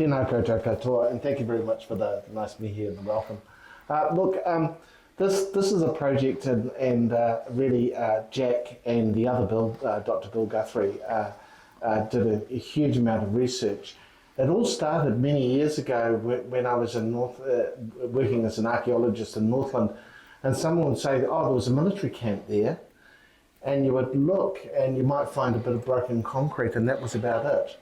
Tēnā koutou katoa, and thank you very much for the nice mihi and the welcome. This is a project, and really Jack and the other Bill, Dr. Bill Guthrie, did a huge amount of research. It all started many years ago when I was in working as an archaeologist in Northland, and someone would say, oh, there was a military camp there, and you would look and you might find a bit of broken concrete, and that was about it.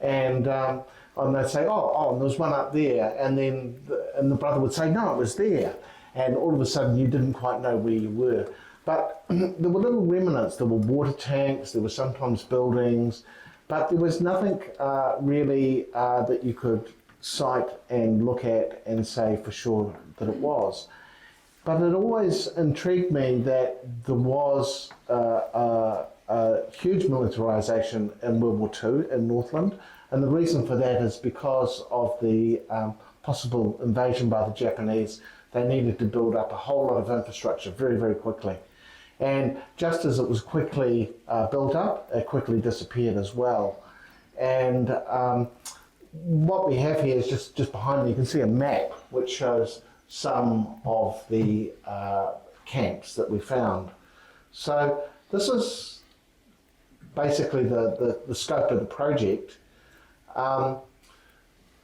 And they'd say, oh, there was one up there, and then the brother would say, no, it was there. And all of a sudden you didn't quite know where you were. But there were little remnants. There were water tanks, there were sometimes buildings, but there was nothing really that you could cite and look at and say for sure that it was. But it always intrigued me that there was a huge militarisation in World War II in Northland, and the reason for that is because of the possible invasion by the Japanese. They needed to build up a whole lot of infrastructure very, very quickly. And just as it was quickly built up, it quickly disappeared as well. And what we have here is just behind me, you can see a map which shows some of the camps that we found. So this is basically the scope of the project.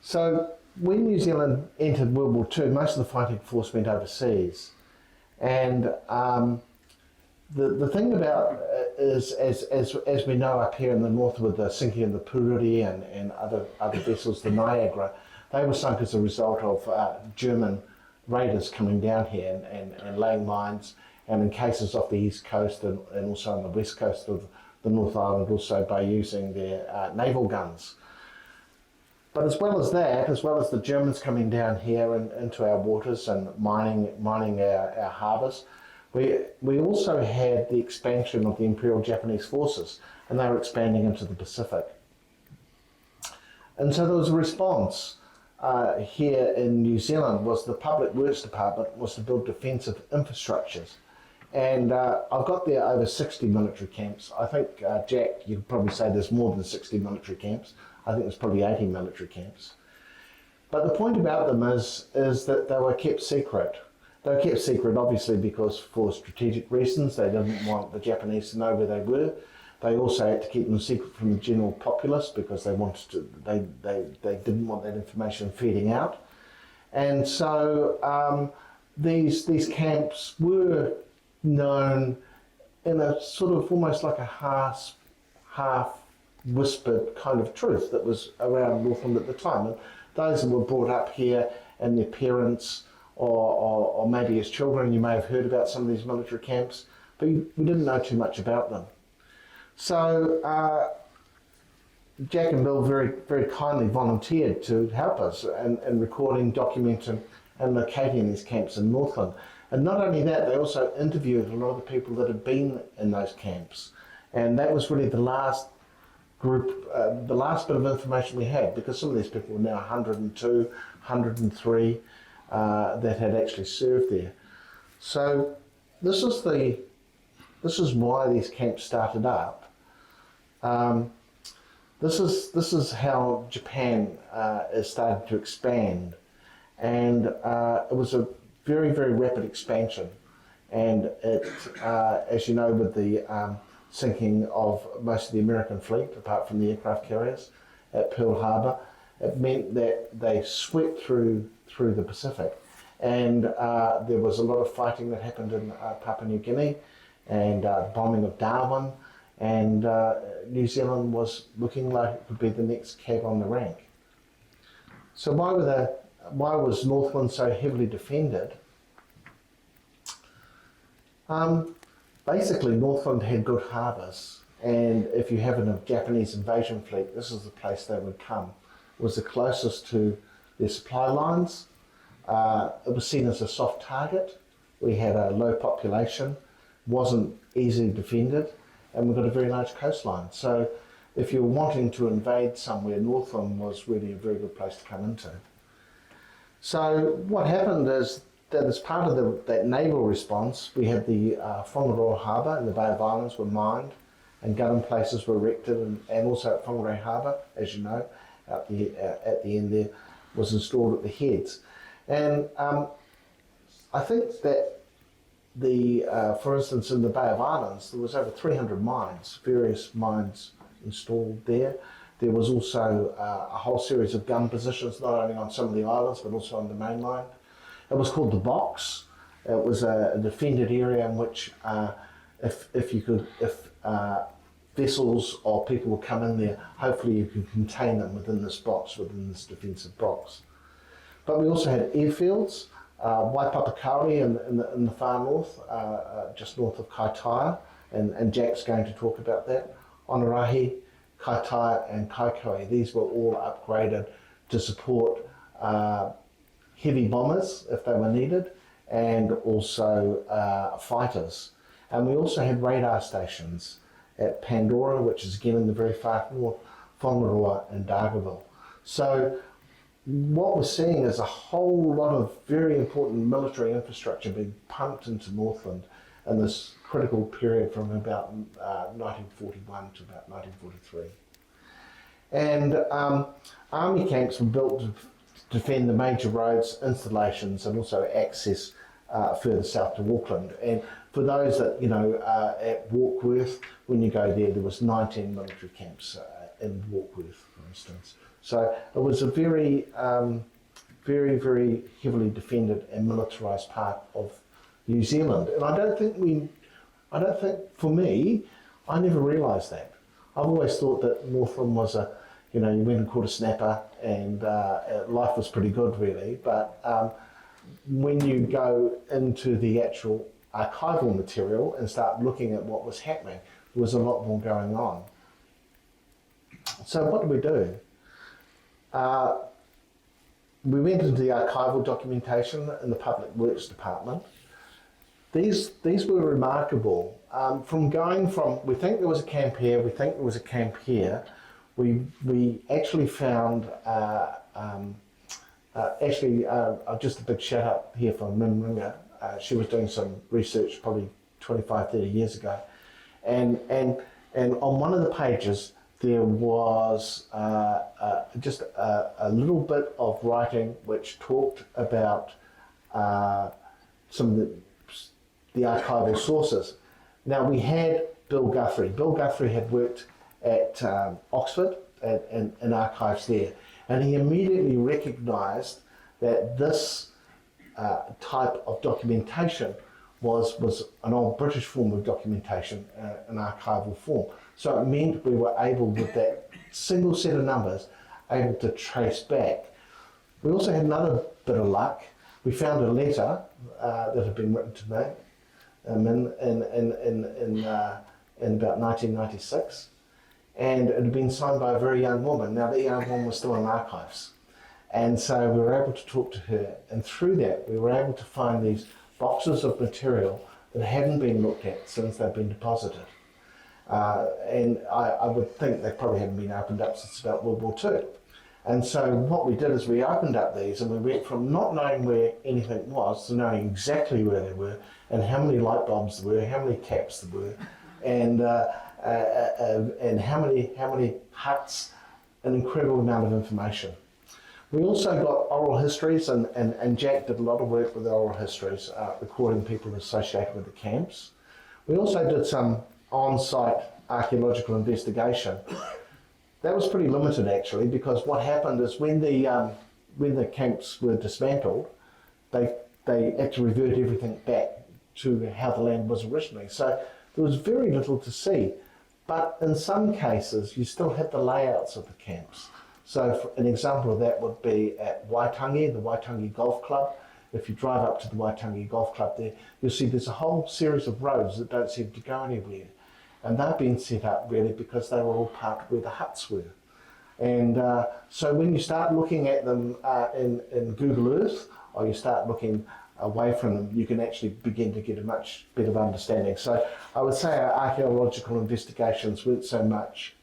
So when New Zealand entered World War II, most of the fighting force went overseas. And the thing about is, as we know up here in the north with the sinking of the Pouhere and other vessels, the Niagara, they were sunk as a result of German raiders coming down here and laying mines, and in cases off the east coast and also on the west coast of the North Island, also by using their naval guns. But as well as that, as well as the Germans coming down here and into our waters and mining our harbours, we also had the expansion of the Imperial Japanese forces, and they were expanding into the Pacific. And so there was a response here in New Zealand. Was the Public Works Department was to build defensive infrastructures. And I've got there over 60 military camps. I think, Jack, you could probably say there's more than 60 military camps. I think there's probably 80 military camps. But the point about them is that they were kept secret. They were kept secret obviously because for strategic reasons they didn't want the Japanese to know where they were. They also had to keep them secret from the general populace because they wanted to. They didn't want that information feeding out. And so these camps were known in a sort of almost like a half whispered kind of truth that was around Northland at the time. And those that were brought up here and their parents or maybe as children, you may have heard about some of these military camps, but we didn't know too much about them. So Jack and Bill very, very kindly volunteered to help us in recording, documenting and locating these camps in Northland. And not only that, they also interviewed a lot of the people that had been in those camps. And that was really the last group, the last bit of information we had, because some of these people were now 102, 103 that had actually served there. So this is why these camps started up. This is how Japan is starting to expand, and it was a very, very rapid expansion. And it, as you know, with the sinking of most of the American fleet, apart from the aircraft carriers at Pearl Harbor, it meant that they swept through the Pacific, and there was a lot of fighting that happened in Papua New Guinea, and bombing of Darwin, and New Zealand was looking like it would be the next cab on the rank. So why was Northland so heavily defended? Basically, Northland had good harbours, and if you have a Japanese invasion fleet, this is the place they would come. It was the closest to their supply lines. It was seen as a soft target. We had a low population, wasn't easily defended, and we've got a very large coastline. So if you were wanting to invade somewhere, Northland was really a very good place to come into. So what happened is that as part of that naval response, we had the Whangarei Harbour and the Bay of Islands were mined, and gun places were erected, and also at Whangarei Harbour, as you know, at the end there was installed at the heads. And I think that for instance, in the Bay of Islands, there was over 300 mines, various mines installed there. There was also a whole series of gun positions, not only on some of the islands, but also on the mainland. It was called the Box. It was a defended area in which, if vessels or people would come in there, hopefully you could contain them within this box, within this defensive box. But we also had airfields, Waipapakauri in the far north, just north of Kaitaia, and Jack's going to talk about that. Whangarei, Kaitaia and Kaikohe, these were all upgraded to support heavy bombers if they were needed, and also fighters. And we also had radar stations at Pandora, which is again in the very far north, Whangarei and Dargaville. So what we're seeing is a whole lot of very important military infrastructure being pumped into Northland in this critical period from about 1941 to about 1943. And army camps were built to defend the major roads, installations, and also access further south to Auckland. And for those that, at Warkworth, when you go there was 19 military camps in Warkworth, for instance. So it was a very, very heavily defended and militarised part of New Zealand. And I don't think for me, I never realised that. I've always thought that Northland was you went and caught a snapper and life was pretty good really. But when you go into the actual archival material and start looking at what was happening, there was a lot more going on. So what did we do? We went into the archival documentation in the Public Works Department. These were remarkable. From going from, we think there was a camp here, we think there was a camp here, we actually found, just a big shout out here from Mim Ringer. She was doing some research probably 25, 30 years ago. And on one of the pages, there was just a little bit of writing which talked about some of the archival sources. Now we had Bill Guthrie. Bill Guthrie had worked at Oxford in archives there, and he immediately recognised that this type of documentation was an old British form of documentation, an archival form. So it meant we were able, with that single set of numbers, able to trace back. We also had another bit of luck. We found a letter that had been written to me in about 1996, and it had been signed by a very young woman. Now that young woman was still in archives, and so we were able to talk to her, and through that we were able to find these boxes of material that hadn't been looked at since they'd been deposited. And I would think they probably hadn't been opened up since about World War II. And so what we did is we opened up these, and we went from not knowing where anything was to knowing exactly where they were, and how many light bulbs there were, how many caps there were, and how many huts, an incredible amount of information. We also got oral histories, and Jack did a lot of work with the oral histories, recording people associated with the camps. We also did some on-site archaeological investigation. That was pretty limited actually, because what happened is when the camps were dismantled, they had to revert everything back to how the land was originally. So there was very little to see. But in some cases, you still had the layouts of the camps. So for an example of that would be at Waitangi, the Waitangi Golf Club. If you drive up to the Waitangi Golf Club there, you'll see there's a whole series of roads that don't seem to go anywhere. And they've been set up really because they were all part of where the huts were. And so when you start looking at them in Google Earth, or you start looking away from them, you can actually begin to get a much better understanding. So I would say our archaeological investigations weren't so much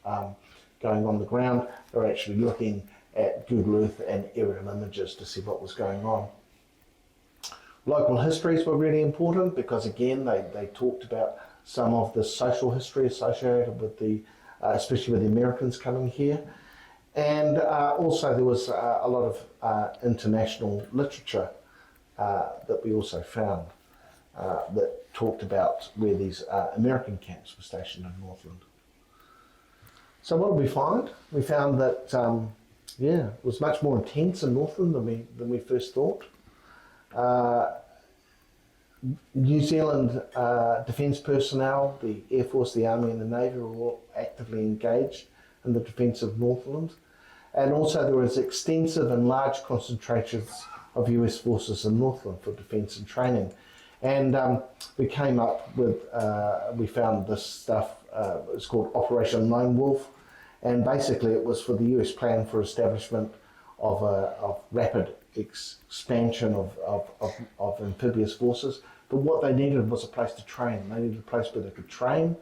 going on the ground, they're actually looking at Google Earth and aerial images to see what was going on. Local histories were really important because again they talked about some of the social history associated with especially with the Americans coming here. And also there was a lot of international literature that we also found that talked about where these American camps were stationed in Northland. So what did we find? We found that, it was much more intense in Northland than we first thought. New Zealand defence personnel, the Air Force, the Army and the Navy were all actively engaged in the defence of Northland. And also there was extensive and large concentrations of US forces in Northland for defence and training. And we came up with, we found this stuff, it's called Operation Lone Wolf. And basically it was for the US plan for establishment of rapid expansion of amphibious forces. But what they needed was a place to train. They needed a place where they could train,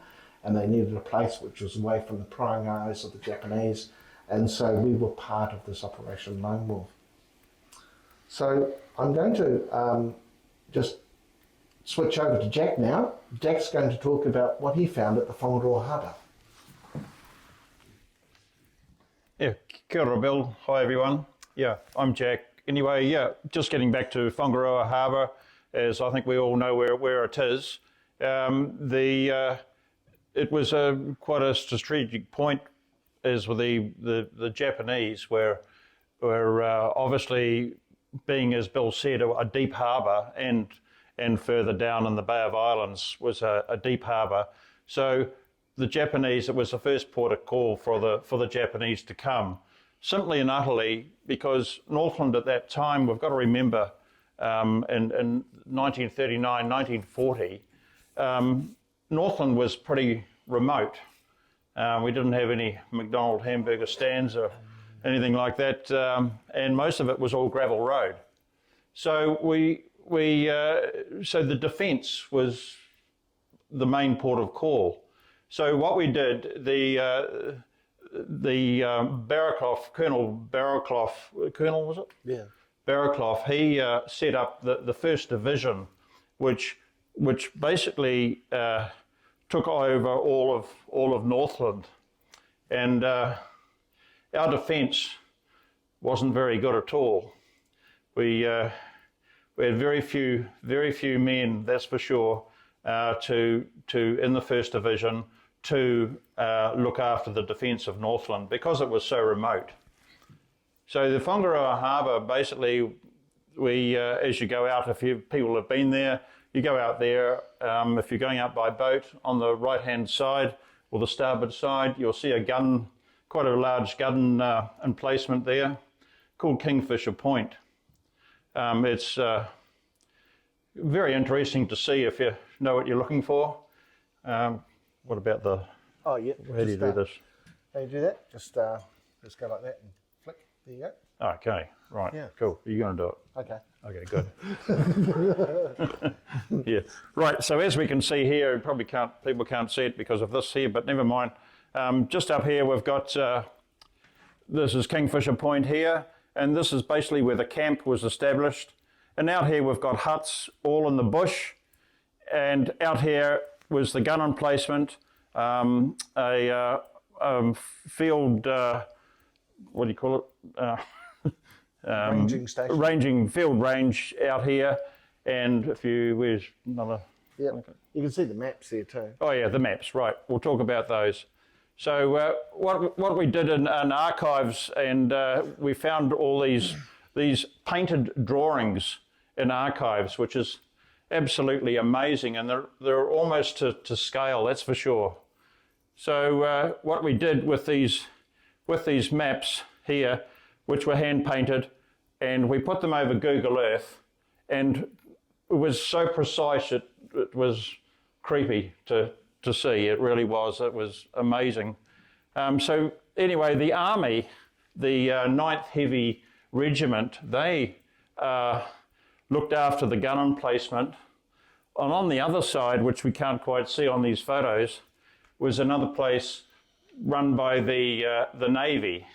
and they needed a place which was away from the prying eyes of the Japanese. And so we were part of this Operation Lone Wolf. So I'm going to just switch over to Jack now. Jack's going to talk about what he found at the Whangarei Harbour. Yeah, kia ora Bill. Hi everyone. Yeah, I'm Jack. Anyway, yeah, just getting back to Whangarei Harbour, as I think we all know where it is. It was quite a strategic point, as with the Japanese, where obviously being, as Bill said, a deep harbour, and further down in the Bay of Islands was a deep harbour. So the Japanese, it was the first port of call for the Japanese to come, simply and utterly because Northland at that time, we've got to remember, in 1939, 1940, Northland was pretty remote. We didn't have any McDonald's hamburger stands or anything like that, and most of it was all gravel road. So so the defence was the main port of call. So what we did, the Barraclough, Colonel Barraclough, Colonel was it? Yeah. Barraclough, he set up the first division, which basically took over all of Northland, and our defence wasn't very good at all. We had very few men, that's for sure, to in the first division to look after the defence of Northland because it was so remote. So the Whangarei Harbour, basically, we as you go out, if people have been there, you go out there. If you're going out by boat, on the right-hand side or the starboard side, you'll see a gun, quite a large gun emplacement there, called Kingfisher Point. It's very interesting to see if you know what you're looking for. What about the? Oh yeah. How do you do this? How do you do that? Just go like that and flick. There you go. Okay. Right. Yeah. Cool. Are you going to do it? Okay. Okay. Good. Yeah. Right. So as we can see here, people can't see it because of this here, but never mind. Just up here we've got. This is Kingfisher Point here, and this is basically where the camp was established. And out here we've got huts all in the bush, and out here was the gun emplacement, a field, what do you call it? Ranging station. Ranging field range out here, and where's another? Yeah, you can see the maps there too. Oh yeah, the maps, right. We'll talk about those. So what we did in archives, and we found all these painted drawings in archives, which is absolutely amazing, and they're almost to scale, that's for sure. So what we did with these maps here, which were hand painted, and we put them over Google Earth, and it was so precise it was creepy to see. It really was. It was amazing. So anyway, the Army, the 9th Heavy Regiment, they looked after the gun emplacement. And on the other side, which we can't quite see on these photos, was another place run by the Navy.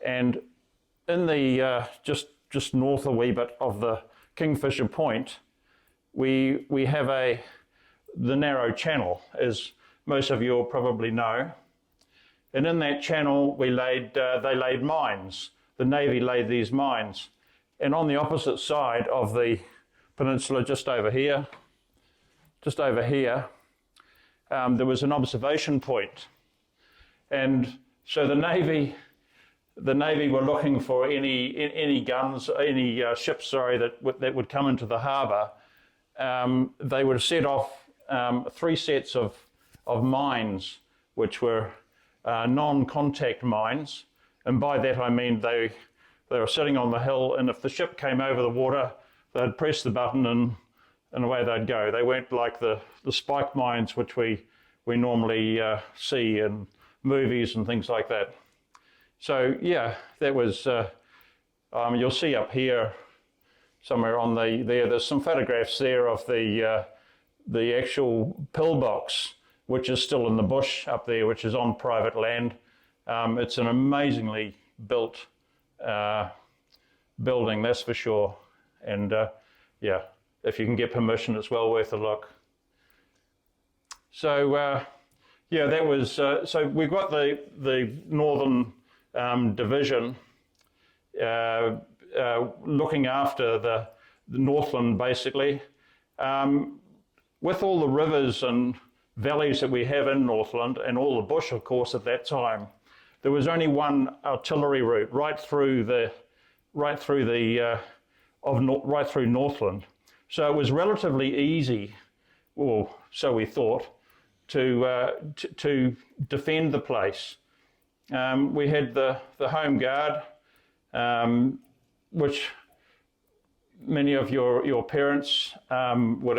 And in the just north a wee bit of the Kingfisher Point, we have the narrow channel, as most of you will probably know. And in that channel, they laid mines. The Navy laid these mines. And on the opposite side of the peninsula, just over here, there was an observation point. And so the Navy were looking for any guns, any ships, that would come into the harbour. They would set off 3 sets of mines, which were non-contact mines, and by that I mean they were sitting on the hill, and if the ship came over the water, they'd press the button and away they'd go. They weren't like the spike mines which we normally see in movies and things like that. So yeah, that was, you'll see up here somewhere on there's some photographs there of the actual pillbox, which is still in the bush up there, which is on private land. It's an amazingly built building, that's for sure. And yeah, if you can get permission, it's well worth a look. So yeah, that was, so we've got the Northern Division looking after the Northland, basically. With all the rivers and valleys that we have in Northland, and all the bush, of course, at that time, there was only one artillery route right through Northland. So it was relatively easy, or so we thought, to defend the place. We had the Home Guard, which many of your parents would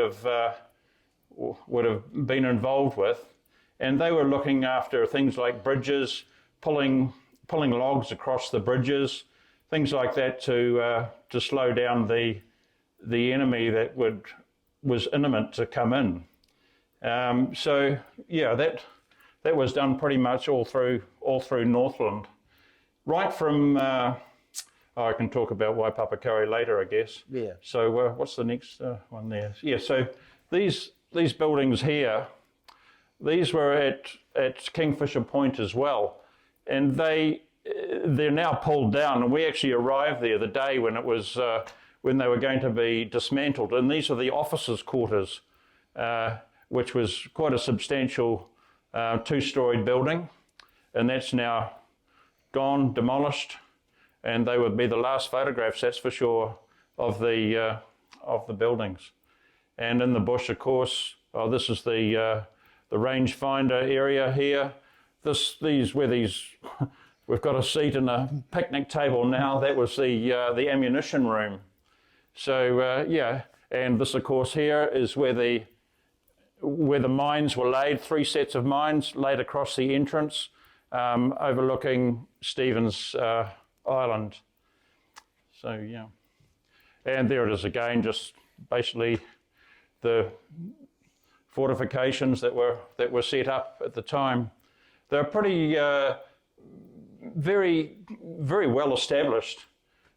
have been involved with, and they were looking after things like bridges, pulling logs across the bridges, things like that to slow down the enemy that was imminent to come in. So yeah, that was done pretty much all through Northland, right from. I can talk about Waipapakari later, I guess. Yeah. So what's the next one there? Yeah. So these buildings here, these were at Kingfisher Point as well, and they're now pulled down. And we actually arrived there the day when it was when they were going to be dismantled. And these are the officers' quarters, which was quite a substantial 2-storied building, and that's now gone, demolished. And they would be the last photographs, that's for sure, of the buildings. And in the bush, of course, this is the rangefinder area here. We've got a seat and a picnic table now. That was the ammunition room. So yeah, and this, of course, here is where the mines were laid. 3 sets of mines laid across the entrance, overlooking Stevens Island. So yeah, and there it is again, just basically the fortifications that were set up at the time. They're pretty very well established.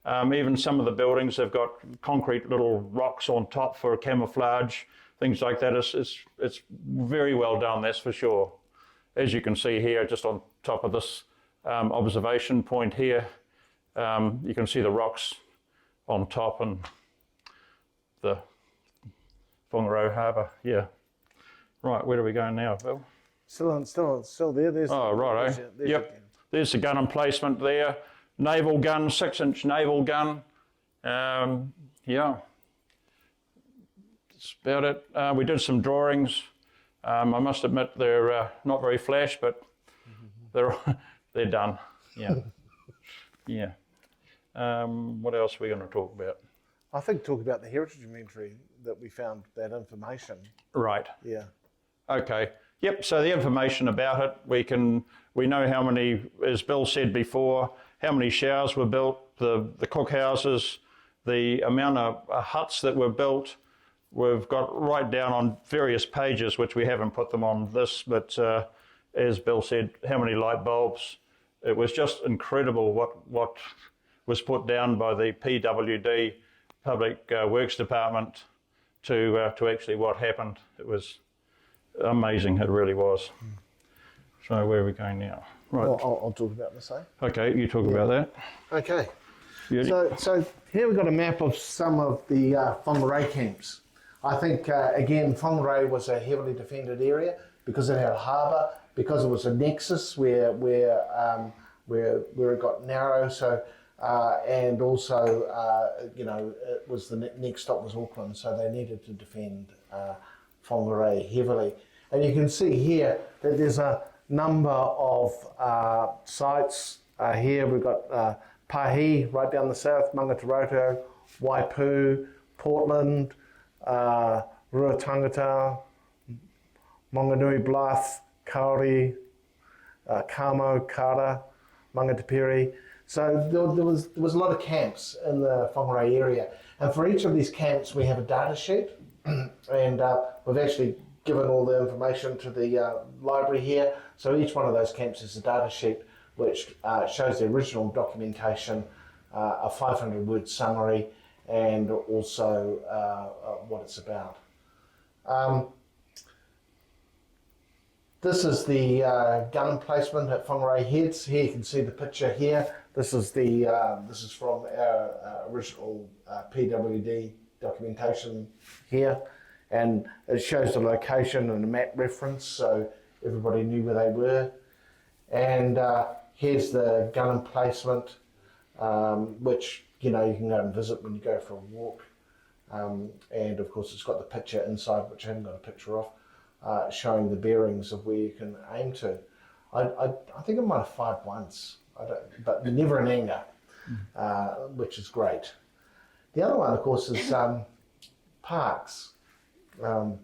Even some of the buildings have got concrete little rocks on top for camouflage, things like that. It's very well done, that's for sure. As you can see here, just on top of this observation point here, you can see the rocks on top and the Whangarei Harbour. Yeah. Right, where do we go now, Bill? Still there. There's right. There's the gun emplacement there. Naval gun, 6-inch naval gun. Yeah. That's about it. We did some drawings. I must admit they're not very flash, but they're done. Yeah. Yeah. What else are we going to talk about? I think talk about the heritage inventory that we found, that information. Right. Yeah. Okay. Yep. So the information about it, we know how many, as Bill said before, how many showers were built, the cookhouses, the amount of huts that were built. We've got right down on various pages, which we haven't put them on this, but as Bill said, how many light bulbs. It was just incredible what was put down by the PWD, Public Works Department, to actually what happened. It was amazing, it really was. So where are we going now? Right. I'll talk about the same. Okay, you talk about that. Okay. Beauty. So here we've got a map of some of the Whangarei camps. I think, again, Whangarei was a heavily defended area because it had a harbour, because it was a nexus where it got narrow. So, and also, you know, it was the next stop was Auckland, so they needed to defend Whangarei heavily. And you can see here that there's a number of sites. Here we've got Pouhere right down the south, Mangatoroto, Waipu, Portland, Ruatangata, Monganui Bluff, Kauri, Kamo, Kara, Mangatapiri. So there was a lot of camps in the Whangarei area. And for each of these camps, we have a data sheet. And we've actually given all the information to the library here. So each one of those camps is a data sheet which shows the original documentation, a 500-word summary, and also what it's about. This is the gun emplacement at Whangarei Heads. Here you can see the picture here. This is from our original PWD documentation here, and it shows the location and the map reference, so everybody knew where they were. And here's the gun emplacement, which you can go and visit when you go for a walk. And of course, it's got the picture inside, which I haven't got a picture of, showing the bearings of where you can aim to. I think I might have fired once, but never in anger, which is great. The other one, of course, is parks. I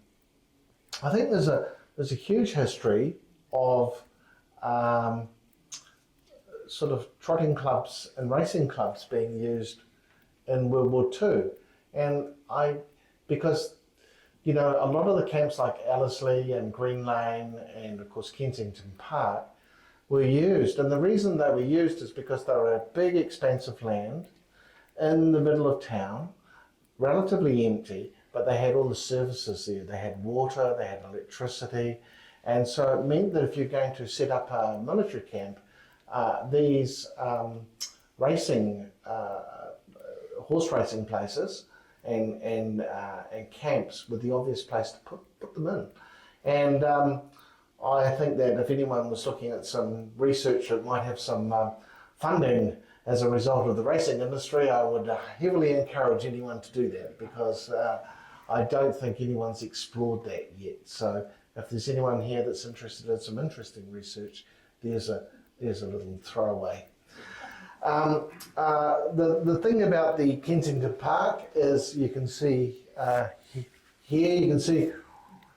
think there's a huge history of sort of trotting clubs and racing clubs being used in World War II, and because a lot of the camps like Ellerslie and Green Lane and of course Kensington Park were used, and the reason they were used is because they were a big expanse of land in the middle of town, relatively empty, but they had all the services there. They had water, they had electricity, and so it meant that if you're going to set up a military camp, these horse racing places and camps were the obvious place to put them in. And I think that if anyone was looking at some research that might have some funding as a result of the racing industry, I would heavily encourage anyone to do that, because I don't think anyone's explored that yet. So if there's anyone here that's interested in some interesting research, there's a little throwaway. The thing about the Kensington Park is you can see here, you can see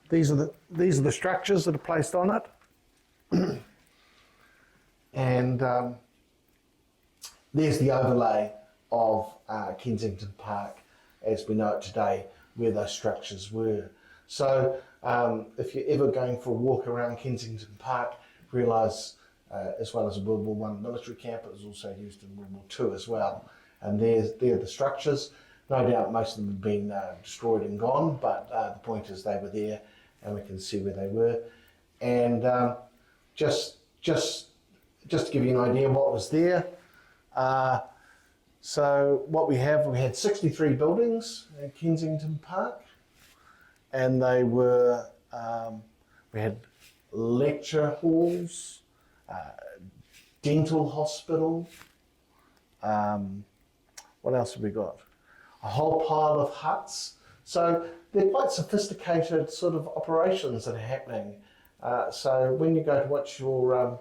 these are the structures that are placed on it. And there's the overlay of Kensington Park as we know it today, where those structures were. So if you're ever going for a walk around Kensington Park, realise as well as a World War I military camp, it was also used in World War II as well. And there are the structures. No doubt most of them have been destroyed and gone, but the point is they were there and we can see where they were. And just to give you an idea of what was there, so what we had 63 buildings at Kensington Park, and they were, we had lecture halls, dental hospital, what else have we got? A whole pile of huts. So they're quite sophisticated sort of operations that are happening. So when you go to watch your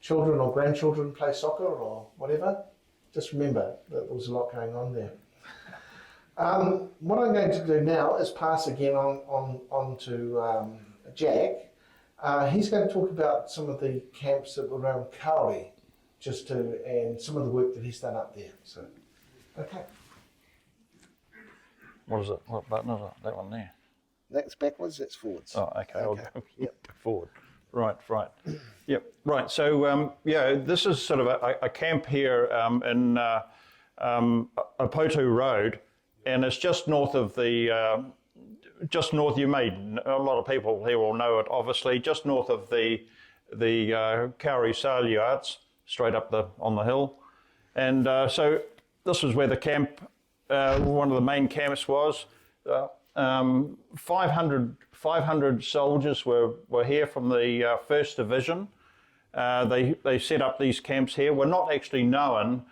children or grandchildren play soccer or whatever, just remember that there was a lot going on there. What I'm going to do now is pass again on to Jack. He's going to talk about some of the camps that were around Kauri, and some of the work that he's done up there. So, okay. What is it? What button is it? That one there. That's backwards, that's forwards. Oh, okay. I'll go Yep. forward. Right. Yep. Right. So, this is sort of a camp here in Apoto Road, and it's just north of the, a lot of people here will know it, obviously, just north of the Kauri sale yards straight up on the hill. And so this was where the camp, one of the main camps was. 500 soldiers were here from the 1st Division. They set up these camps here. We're not actually known.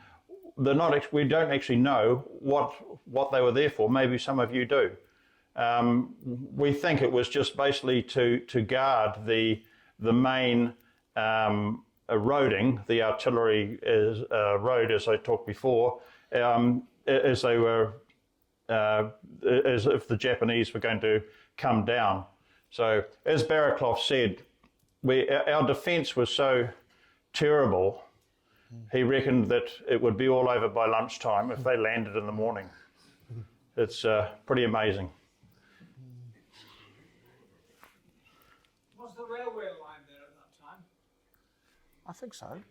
We don't actually know what they were there for. Maybe some of you do. We think it was just basically to guard the main roading, the artillery road, as I talked before, as they were, as if the Japanese were going to come down. So, as Barraclough said, our defence was so terrible. He reckoned that it would be all over by lunchtime if they landed in the morning. It's pretty amazing. Was the railway line there at that time? I think so.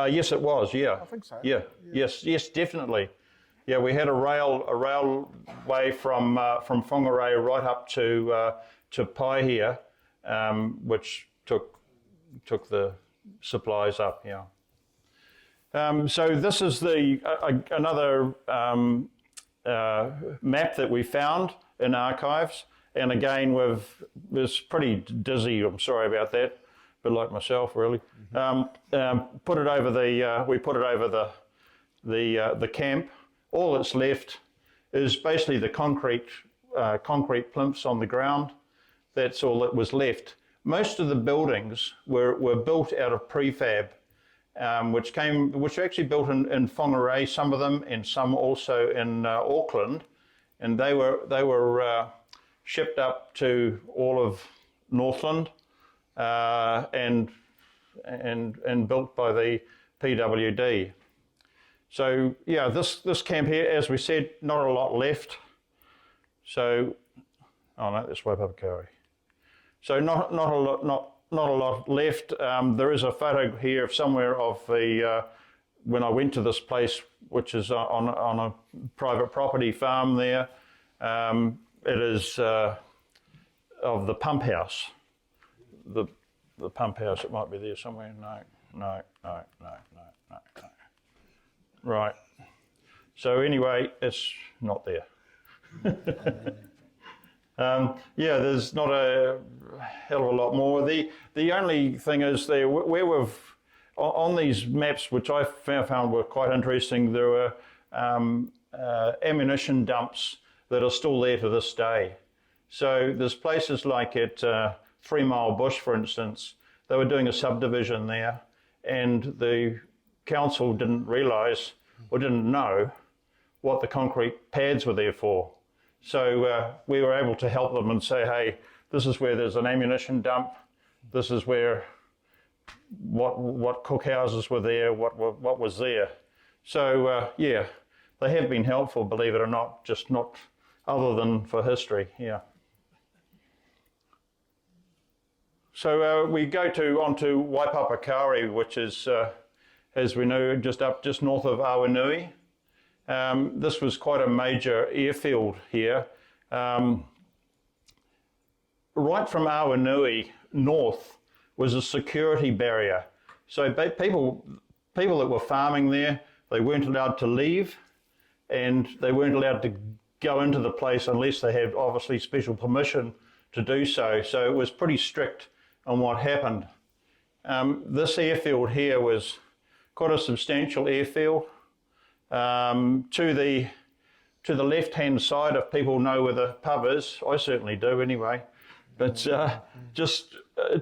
Yes, it was. Yeah. I think so. Yeah. Yes, definitely. Yeah, we had a railway from Whangarei right up to Pouhere, which took the supplies up. Yeah. So this is another map that we found in archives, and again was pretty dizzy. I'm sorry about that, but like myself, really. Put it over we put it over the camp. All that's left is basically the concrete plinths on the ground. That's all that was left. Most of the buildings were built out of prefab, which were actually built in Whangarei, some of them, and some also in Auckland, and they were shipped up to all of Northland and built by the PWD. So yeah, this camp here, as we said, not a lot left. So, oh no, that's Waipapakouri. So not a lot left. There is a photo here of somewhere of when I went to this place, which is on a private property farm there. It is of the pump house. The pump house, it might be there somewhere. No. Right. So anyway, it's not there. Yeah, there's not a hell of a lot more. The only thing is where we've on these maps, which I found were quite interesting, there were ammunition dumps that are still there to this day. So there's places like at 3 Mile Bush, for instance, they were doing a subdivision there, and the council didn't realise or didn't know what the concrete pads were there for. So we were able to help them and say, hey, this is where there's an ammunition dump. This is where what cookhouses were there, what was there. So yeah, they have been helpful, believe it or not, just not other than for history. Yeah. So we go onto Waipapakouri, which is, as we know, just north of Awanui. This was quite a major airfield here. Right from Awanui north was a security barrier. So people that were farming there, they weren't allowed to leave, and they weren't allowed to go into the place unless they had obviously special permission to do so. So it was pretty strict on what happened. This airfield here was quite a substantial airfield. To the left-hand side, if people know where the pub is, I certainly do anyway, but just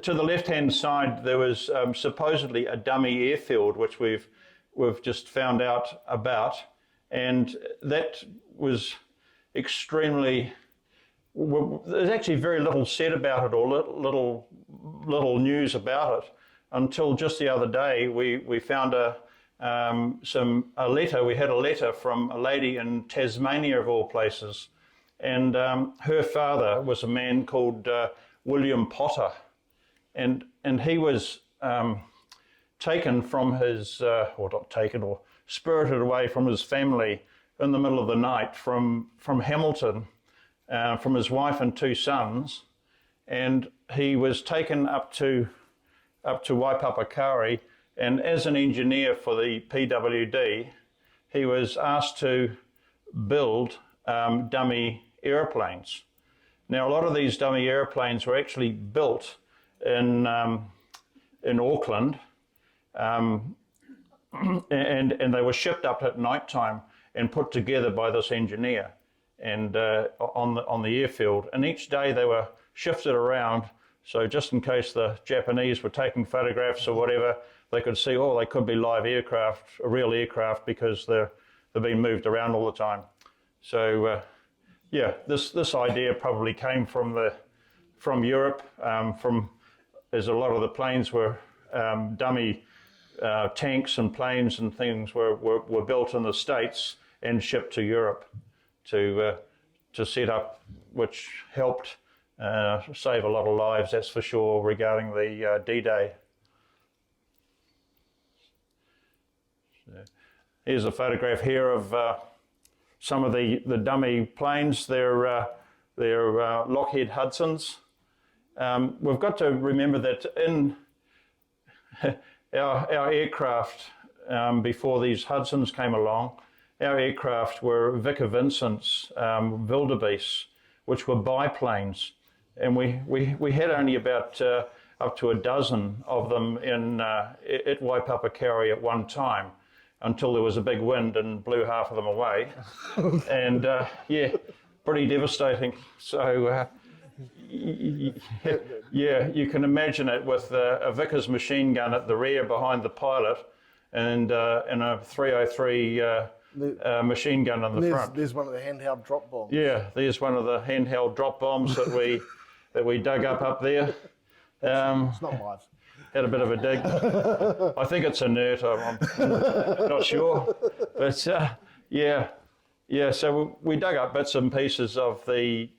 to the left-hand side there was supposedly a dummy airfield, which we've just found out about, and that was extremely, there's actually very little said about it, or little news about it, until just the other day we found a letter. We had a letter from a lady in Tasmania, of all places, and her father was a man called William Potter, and he was taken from his, or not taken, or spirited away from his family in the middle of the night from Hamilton, from his wife and 2 sons, and he was taken up to up to Waipapakāri, and as an engineer for the PWD, he was asked to build dummy aeroplanes. Now, a lot of these dummy aeroplanes were actually built in Auckland, and they were shipped up at night time and put together by this engineer and on the airfield. And each day they were shifted around, so just in case the Japanese were taking photographs or whatever, they could see, oh, they could be live aircraft, real aircraft, because they're being moved around all the time. So yeah, this idea probably came from Europe, as a lot of the planes were dummy tanks and planes and things were built in the States and shipped to Europe to set up, which helped save a lot of lives, that's for sure, regarding the D-Day. So here's a photograph here of some of the dummy planes. They're Lockheed Hudsons. We've got to remember that in our aircraft, before these Hudsons came along, our aircraft were Vickers Vincent's wildebeests, which were biplanes, and we had only about up to a dozen of them at Waipapakāri at one time, until there was a big wind and blew half of them away. And yeah, pretty devastating. So yeah, you can imagine it with a Vickers machine gun at the rear behind the pilot, and a 303 machine gun on the front. There's one of the handheld drop bombs. Yeah, there's one of the handheld drop bombs that we dug up there. It's not live. Had a bit of a dig. I think it's inert. I'm not sure, but yeah. So we dug up bits and pieces of the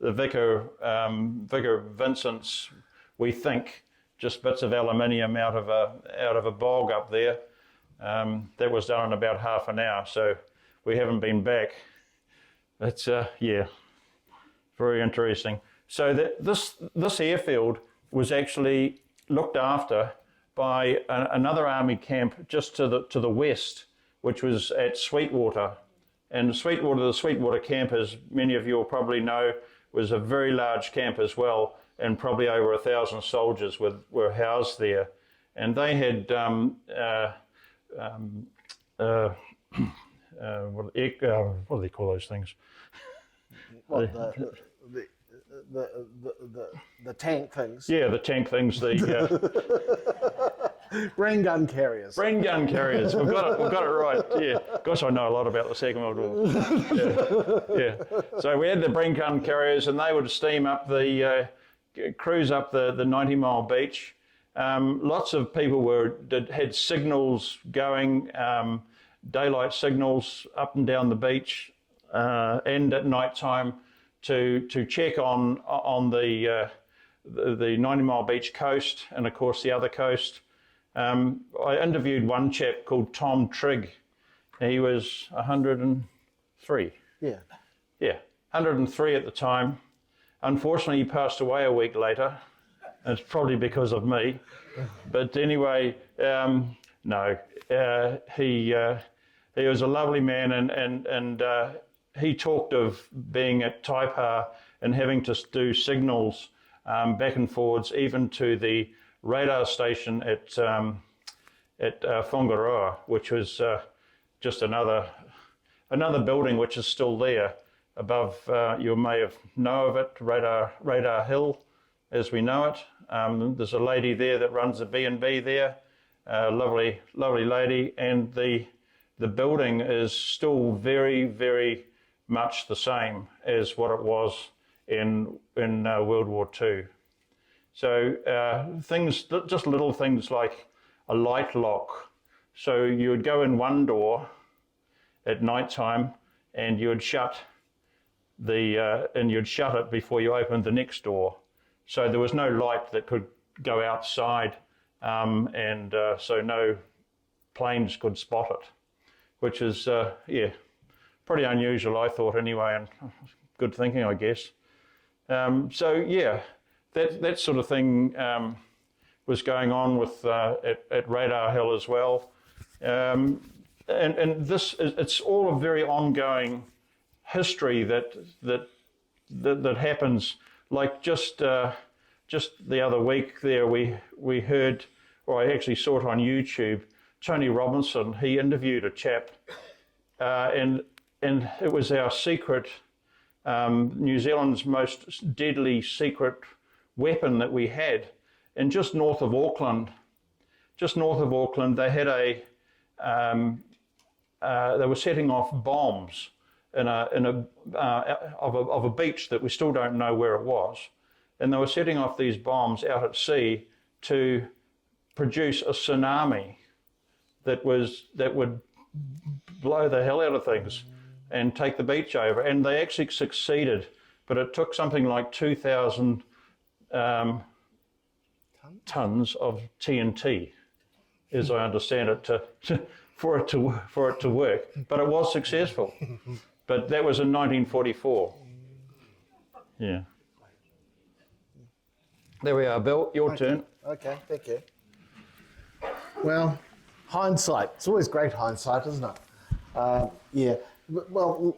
Vickers Vincent's. We think just bits of aluminium out of a bog up there. That was done in about half an hour. So we haven't been back. But yeah, very interesting. So this airfield was actually looked after by another army camp just to the west, which was at Sweetwater. And the Sweetwater camp, as many of you will probably know, was a very large camp as well, and probably over 1,000 soldiers were housed there. And they had what do they call those things? What, the tank things. Yeah, the tank things. Rain gun carriers. Rain gun carriers. We've got it right. Yeah. Gosh, I know a lot about the Second World War. Yeah. So we had the rain gun carriers, and they would steam up cruise up the 90-mile beach. Lots of people had signals going, daylight signals up and down the beach, and at night time to check on the 90-mile beach coast, and of course the other coast. I interviewed one chap called Tom Trigg. He was 103. Yeah. Yeah, 103 at the time. Unfortunately, he passed away a week later. It's probably because of me. But anyway, no, he was a lovely man, and he talked of being at Taipā and having to do signals back and forwards, even to the radar station at Whangarei, which was just another building which is still there above. You may know of it, Radar Hill, as we know it. There's a lady there that runs a B&B there, lovely lady, and the building is still very, very much the same as what it was in World War II. So just little things like a light lock. So you would go in one door at night time, and you would shut it before you opened the next door. So there was no light that could go outside, and so no planes could spot it, which is pretty unusual, I thought anyway, and good thinking, I guess. So yeah, that sort of thing was going on with at Radar Hill as well. And this it's all a very ongoing history that happens. Like just the other week there, we heard, or I actually saw it on YouTube. Tony Robinson, he interviewed a chap, and it was our secret, New Zealand's most deadly secret weapon that we had. And just north of Auckland, they had they were setting off bombs of a beach that we still don't know where it was, and they were setting off these bombs out at sea to produce a tsunami that would blow the hell out of things and take the beach over. And they actually succeeded, but it took something like 2,000 tons of TNT, as I understand it, for it to work. But it was successful. But that was in 1944. Yeah. There we are, Bill. Your turn. Okay, thank you. Well, hindsight. It's always great hindsight, isn't it? Yeah. Well,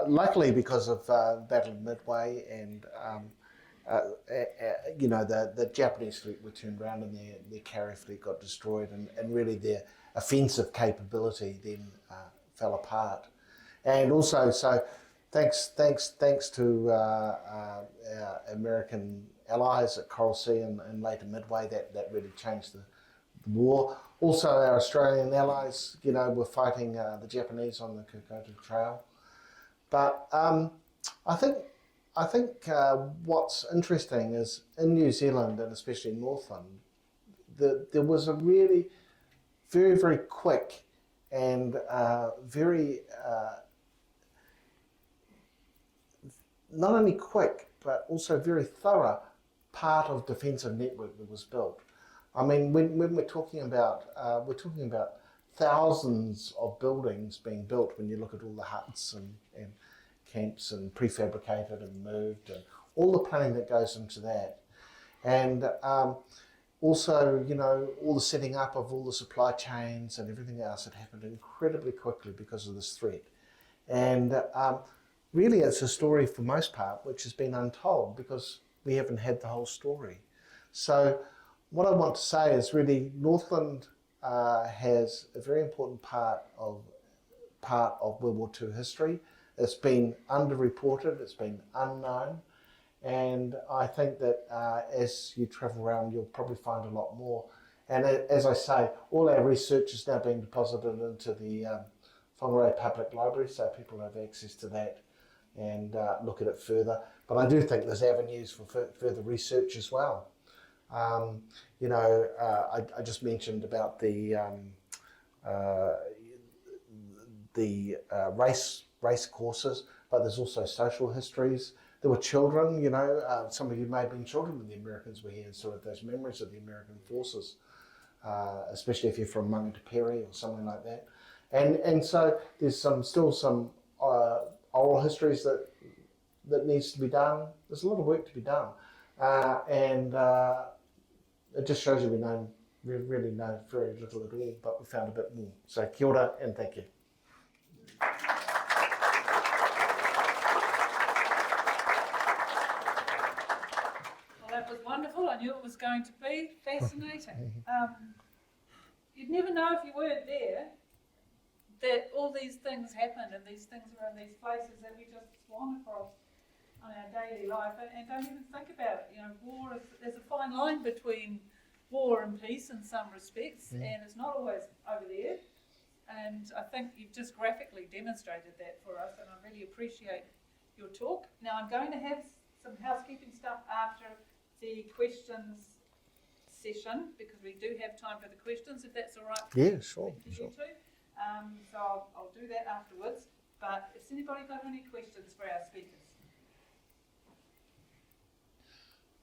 luckily because of Battle of Midway and the Japanese fleet were turned around and their carrier fleet got destroyed, and really their offensive capability then fell apart. And also, so thanks to our American allies at Coral Sea and later Midway, that really changed the war. Also, our Australian allies, were fighting the Japanese on the Kokoda Trail. But I think what's interesting is in New Zealand, and especially Northland, there was a really very, very quick and very, not only quick, but also very thorough part of defensive network that was built. I mean, when we're talking about thousands of buildings being built, when you look at all the huts and camps and prefabricated and moved, and all the planning that goes into that. And also, all the setting up of all the supply chains and everything else that happened incredibly quickly because of this threat. And really it's a story for most part which has been untold because we haven't had the whole story. So what I want to say is really Northland has a very important part of World War II history. It's been underreported, it's been unknown, and I think that as you travel around you'll probably find a lot more. And as I say, all our research is now being deposited into the Whangarei Public Library, so people have access to that and look at it further. But I do think there's avenues for further research as well. I just mentioned about the race courses, but there's also social histories. There were children, some of you may have been children when the Americans were here and sort of those memories of the American forces, especially if you're from Whangarei or something like that. And so there's still some oral histories that needs to be done. There's a lot of work to be done. And it just shows you we really know very little at all, but we found a bit more. So kia ora and thank you. Well, that was wonderful. I knew it was going to be fascinating. You'd never know if you weren't there that all these things happened and these things were in these places that we just swan across on our daily life and don't even think about it. War there's a fine line between war and peace in some respects, and it's not always over there. And I think you've just graphically demonstrated that for us, and I really appreciate your talk. Now I'm going to have some housekeeping stuff after the questions session, because we do have time for the questions, if that's all right. Yeah, sure. You two. So I'll do that afterwards. But has anybody got any questions for our speakers?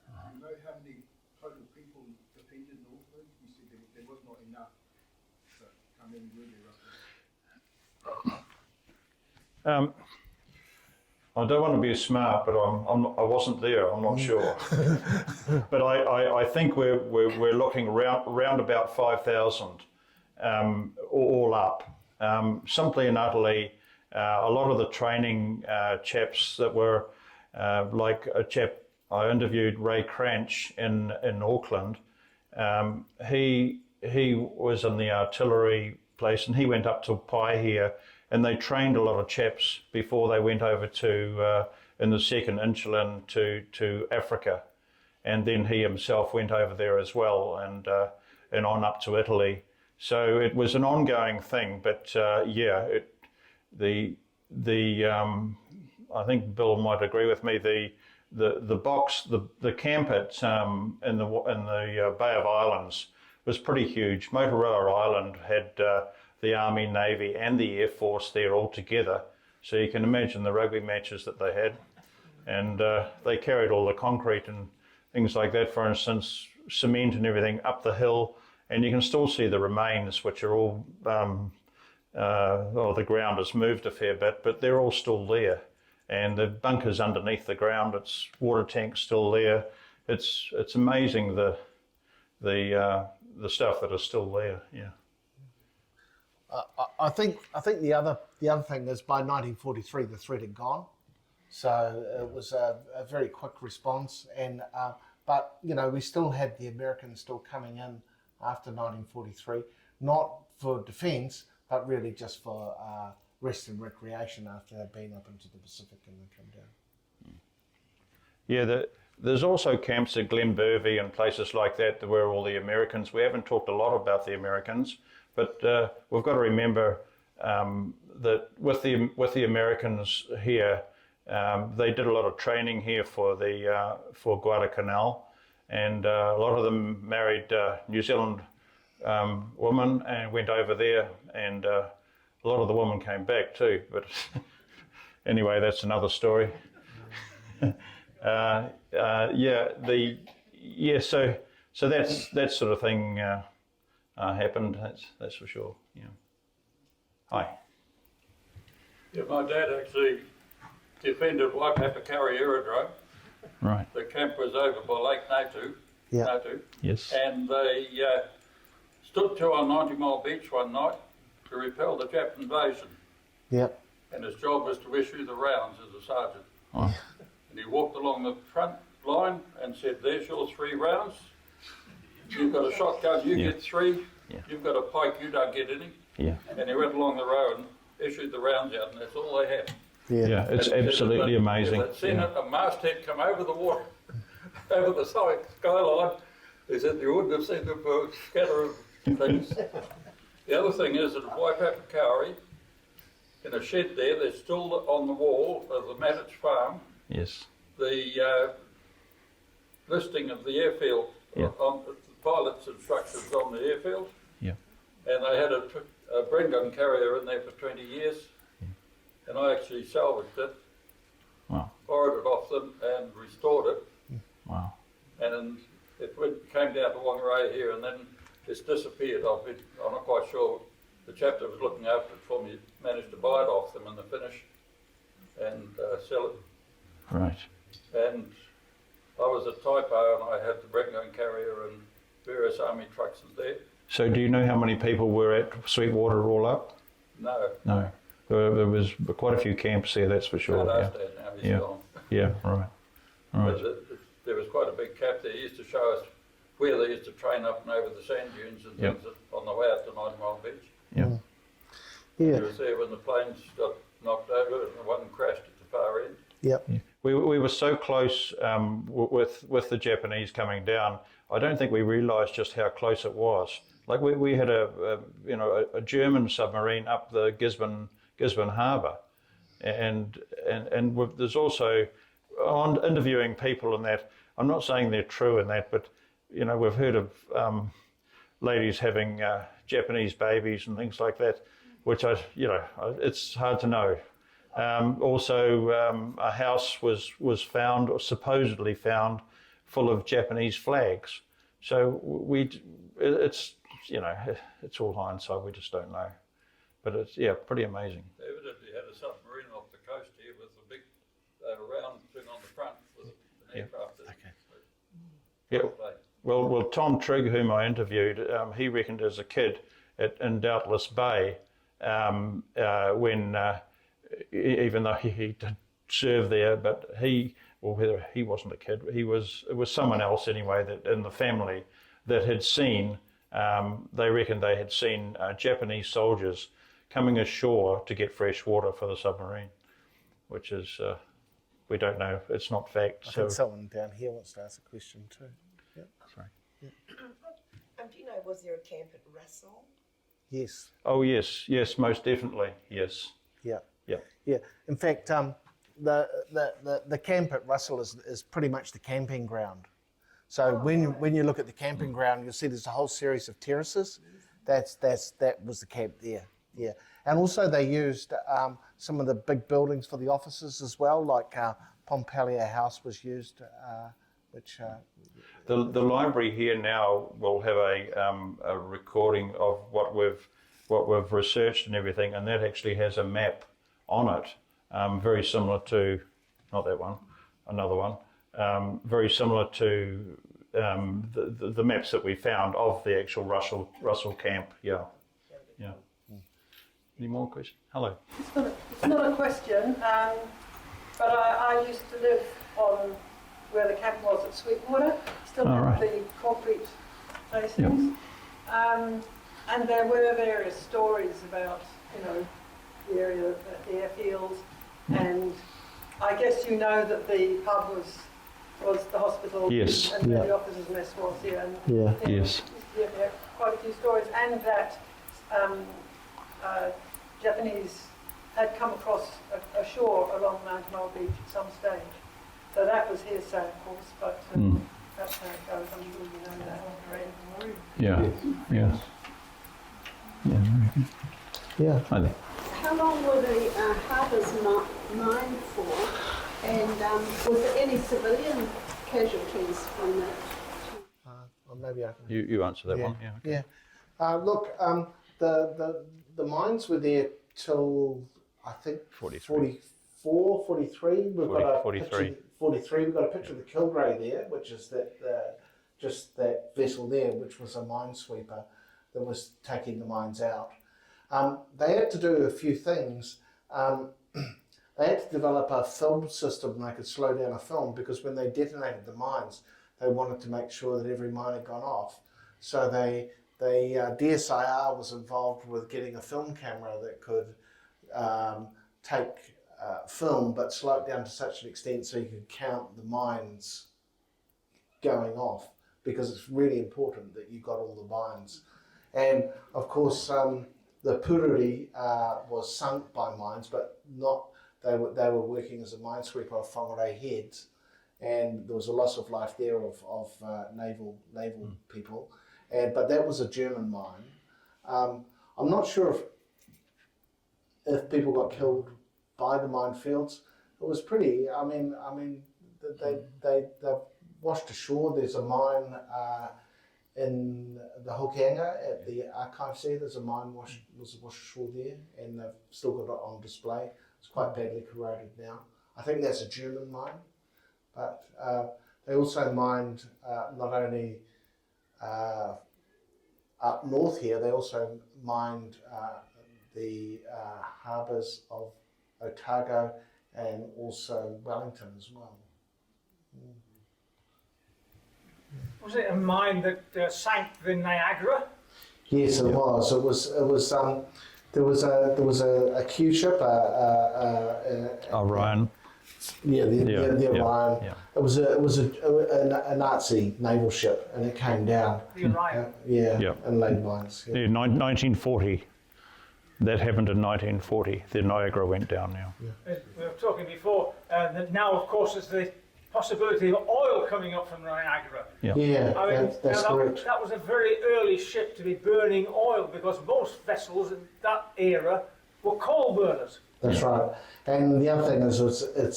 Do you know how many total people defended Northland? You said there was not enough, but how many were there roughly? I don't want to be smart, but I wasn't there. I'm not sure. But I think we're looking around about 5,000 all up. Simply and utterly, a lot of the training chaps that were like a chap I interviewed, Ray Cranch in Auckland. He was in the artillery place, and he went up to Pouhere, and they trained a lot of chaps before they went over to in the second Insulin to Africa, and then he himself went over there as well, and on up to Italy. So it was an ongoing thing, but I think Bill might agree with me. The box, the camp at in the Bay of Islands was pretty huge. Motorola Island had the Army, Navy, and the Air Force there all together. So you can imagine the rugby matches that they had, and they carried all the concrete and things like that. For instance, cement and everything up the hill, and you can still see the remains, which are all. The ground has moved a fair bit, but they're all still there. And the bunkers underneath the ground, it's water tanks still there. It's amazing the stuff that is still there. Yeah. I think the other thing is by 1943 the threat had gone, so it was a very quick response. And but we still had the Americans still coming in after 1943, not for defence, but really just for rest and recreation after they've been up into the Pacific and they come down. Yeah, there's also camps at Glenbervie and places like that where all the Americans. We haven't talked a lot about the Americans, but we've got to remember that with the Americans here, they did a lot of training here for Guadalcanal, and a lot of them married New Zealand women and went over there, and a lot of the women came back too. But anyway, that's another story. So that sort of thing happened. That's for sure. Yeah. Hi. Yeah, my dad actually defended Whangarei Aerodrome. Right. The camp was over by Lake Natu. Yeah. Natu. Yes. And they stood to on 90 Mile Beach one night to repel the Jap invasion. Yep. And his job was to issue the rounds as a sergeant. Oh. And he walked along the front line and said, "There's your 3 rounds. You've got a shotgun, you get 3. Yeah. You've got a pike, you don't get any." Yeah. And he went along the row and issued the rounds out, and that's all they had. Yeah. It's absolutely amazing. They'd seen a masthead come over the water, over the skyline. They said you wouldn't have seen the scatter of things. The other thing is that at Waipapauri, in a shed there, there's still on the wall of the Maddich farm, Yes. the listing of the airfield, on the pilot's instructions on the airfield. Yeah. And they had a Bren gun carrier in there for 20 years. And I actually salvaged it, Wow. borrowed it off them and restored it. Wow. And it came down to Whangarei here, and then it's disappeared. I'm not quite sure. The chap that was looking after it for me managed to buy it off them in the finish and sell it. Right. And I was a typo, and I had the Bren gun carrier and various army trucks in there. So do you know how many people were at Sweetwater all up? No. No. There was quite a few camps there, that's for sure. Now Yeah. he's Yeah. gone. Yeah. Right. Right. But there was quite a big cap there. He used to show us where they used to train up and over the sand dunes and things on the way out to 90 Mile Beach. Yeah. He Yeah. was there when the planes got knocked over and the one crashed at the far end. Yep. We were so close with the Japanese coming down. I don't think we realised just how close it was. Like we had a German submarine up the Gisborne Harbour, and there's also on interviewing people in that. I'm not saying they're true in that, but we've heard of ladies having Japanese babies and things like that, which it's hard to know. Also, a house was found, or supposedly found, full of Japanese flags. So it's all hindsight. We just don't know, but it's pretty amazing. They evidently had a submarine off the coast here with a big aircraft. Yeah. Well, Tom Trigg, whom I interviewed, he reckoned as a kid in Doubtless Bay, when even though he did serve there, but whether he wasn't a kid, it was someone else anyway that in the family that had seen. They reckoned they had seen Japanese soldiers coming ashore to get fresh water for the submarine, which is we don't know. It's not fact. I think someone down here wants to ask a question too. Yeah. Sorry. Yeah. Do you know, was there a camp at Russell? Yes. Oh yes, most definitely, yes. Yeah. Yeah. Yeah. In fact, the camp at Russell is pretty much the camping ground. So when you look at the camping ground, you'll see there's a whole series of terraces. That was the camp there. Yeah. And also they used some of the big buildings for the offices as well, like Pouhere House was used, which. The library here now will have a recording of what we've researched and everything, and that actually has a map on it, very similar to, not that one, another one, very similar to the maps that we found of the actual Russell camp. Yeah. Any more questions? Hello. It's not a question, but I used to live on where the camp was at Sweetwater, still have the concrete facings. And there were various stories about, the area, the airfields, and I guess you know that the pub was the hospital, Yes. and the officers' mess was here. And Yes. there are quite a few stories, and that Japanese had come across a shore along Mount Mole Beach at some stage. So that was hearsay, of course, but that's how it goes. I'm sure you know that already. Yeah. Yeah. I think. How long were the harbours mined for, and was there any civilian casualties from that? Or maybe I can. You answer that one. Yeah. Okay. Yeah. Look, the mines were there till I think 43. 44, 43. We've got a 43. Picture, 43. We've got a picture of the Killegray there, which is just that vessel there, which was a minesweeper that was taking the mines out. They had to do a few things. They had to develop a film system and they could slow down a film, because when they detonated the mines, they wanted to make sure that every mine had gone off. So DSIR was involved with getting a film camera that could take film but slow it down to such an extent so you could count the mines going off, because it's really important that you got all the mines. And of course the Pouhere was sunk by mines, but not. They were working as a minesweeper of Whangarei heads, and there was a loss of life there of naval people. But that was a German mine. I'm not sure if people got killed by the minefields. It was pretty. I mean, they washed ashore. There's a mine in the Whangarei at the archives there. There's a mine was washed ashore there, and they've still got it on display. It's quite badly corroded now. I think that's a German mine, but they also mined not only up north here, they also mined the harbours of Otago and also Wellington as well. Was it a mine that sank the Niagara? Yes, it was. It was. There was a Q ship. Orion. Yeah, the Orion. Yeah. It was a Nazi naval ship, and it came down. The Orion. And laid mines. Yeah. 1940. That happened in 1940. The Niagara went down now. We were talking before that now, of course, there's the possibility of oil coming up from Niagara. Yeah. I mean, that's correct. That was a very early ship to be burning oil, because most vessels in that era were coal burners. That's right. And the other thing is, it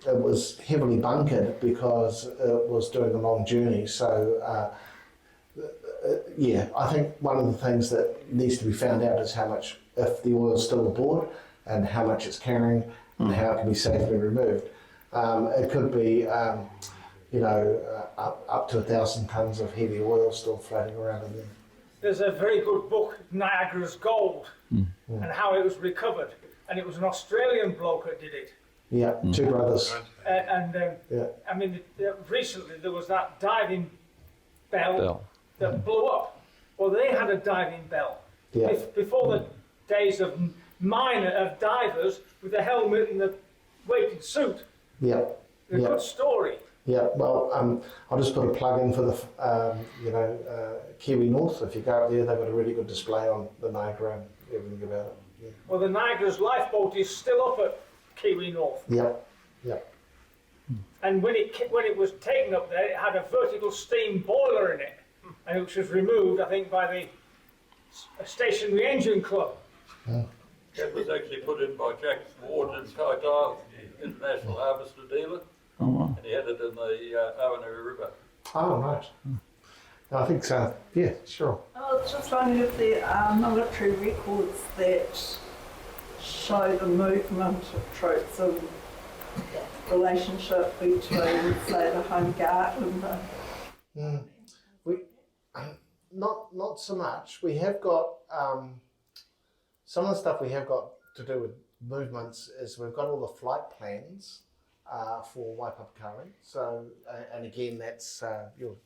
was heavily bunkered because it was doing a long journey. So, I think one of the things that needs to be found out is how much, if the oil's still aboard, and how much it's carrying, and how it can be safely removed. It could be up to 1,000 tonnes of heavy oil still floating around in there. There's a very good book, Niagara's Gold, and how it was recovered. And it was an Australian bloke that did it. Yeah, two brothers. I mean, recently there was that diving bell that blew up. Well, they had a diving bell. Yeah. Before the days of divers with the helmet and the weighted suit. Yeah. A good story. Yeah, well, I'll just put a plug in for the, Kiwi North. If you go up there, they've got a really good display on the Niagara and everything about it. Yeah. Well, the Niagara's lifeboat is still up at Kiwi North. Yeah, yeah. And when it was taken up there, it had a vertical steam boiler in it, and which was removed, I think, by the Stationary Engine Club. That was actually put in by Jack Ward and Kaitaia, international harvester dealer. Oh, wow. And he had it in the Whangarei River. Oh, right. I think so. Yeah, sure. I was just wondering if there are military records that show the movement of troops and the relationship between, say, the Home Guard and the... Not so much. We have got some of the stuff we have got to do with movements is we've got all the flight plans for Waipapakāri. So, and again, that's you'll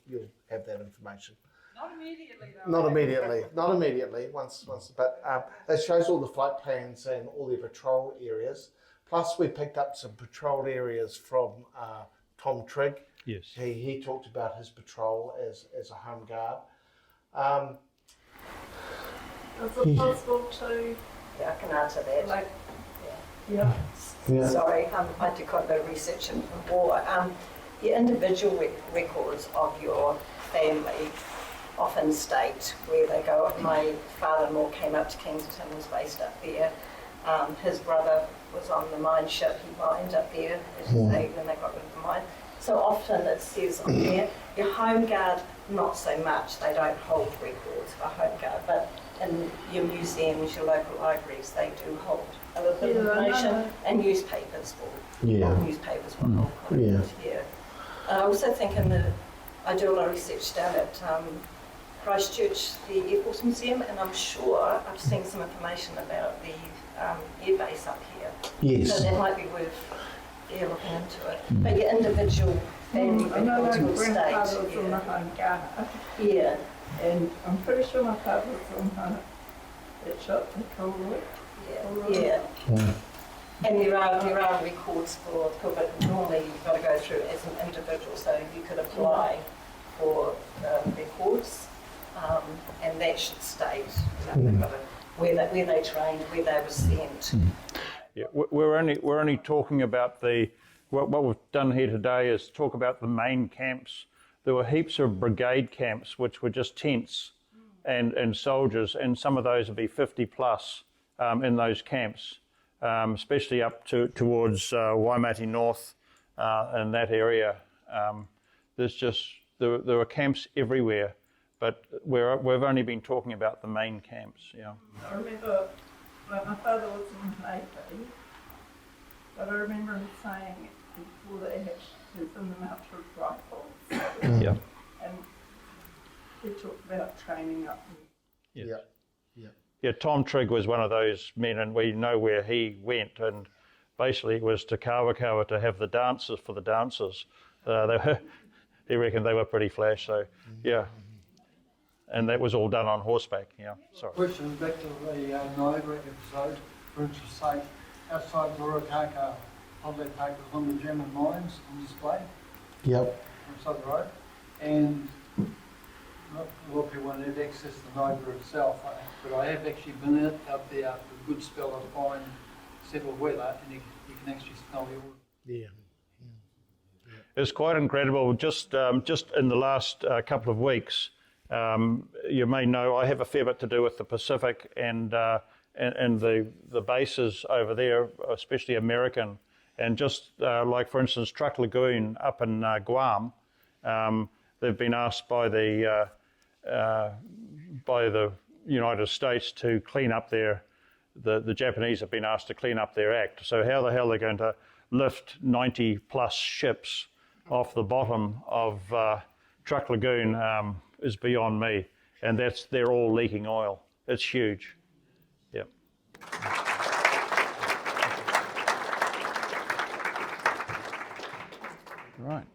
have that information. Not immediately, though. Not immediately. Once, but it shows all the flight plans and all the patrol areas. Plus, we picked up some patrol areas from Tom Trigg. Yes. He talked about his patrol as a home guard. Is it possible to... Yeah, I can answer that. Like, yeah. Sorry, I did quite a bit of research in war. Your individual records of your family often state where they go. My father-in-law came up to Kensington, was based up there. His brother was on the mine ship, he mined up there, as you say, when they got rid of the mine. So often it says on there, your home guard, not so much, they don't hold records for home guard, but in your museums, your local libraries, they do hold a little bit of information, and newspapers will hold. I also think I do a lot of research down at Christchurch, the Air Force Museum, and I'm sure I've seen some information about the air base up here. Yes. So that might be worth looking into it. But your individual family records will state. My grandfather was on the Home Guard. Yeah. And I'm pretty sure my father was on that ship in Pouhere. Yeah. And there are records for, but normally you've got to go through as an individual, so you could apply for records, and that should state where they trained, where they were sent. Yeah, we're only talking about what we've done here today is talk about the main camps. There were heaps of brigade camps which were just tents and soldiers, and some of those would be 50 plus in those camps, especially up towards Waimate North and that area. There were camps everywhere, but we've only been talking about the main camps. Yeah. I remember when my father was in the Navy, but I remember him saying before they had them out to rifles. Yeah. And he talked about training up. Yes. Yeah. Yeah, Tom Trigg was one of those men, and we know where he went, and basically it was to Kawakawa to have the dances for the dancers. He reckoned they were pretty flash, so yeah. And that was all done on horseback, yeah. Sorry. Question back to the Niagara episode, for instance, say, outside Ruakaka, holiday park was on the German mines on display. Yep. Outside the road. And not a lot of people won't have access to the Niagara itself, but I have actually been up there after a good spell of fine, settled weather, and you can actually smell the oil. Yeah. It's quite incredible. Just in the last couple of weeks, you may know I have a fair bit to do with the Pacific and the bases over there, especially American. And just like, for instance, Truck Lagoon up in Guam, they've been asked by the United States to clean up the Japanese have been asked to clean up their act. So how the hell are they going to lift 90 plus ships off the bottom of Truck Lagoon is beyond me, and they're all leaking oil. It's huge. Yep. Right.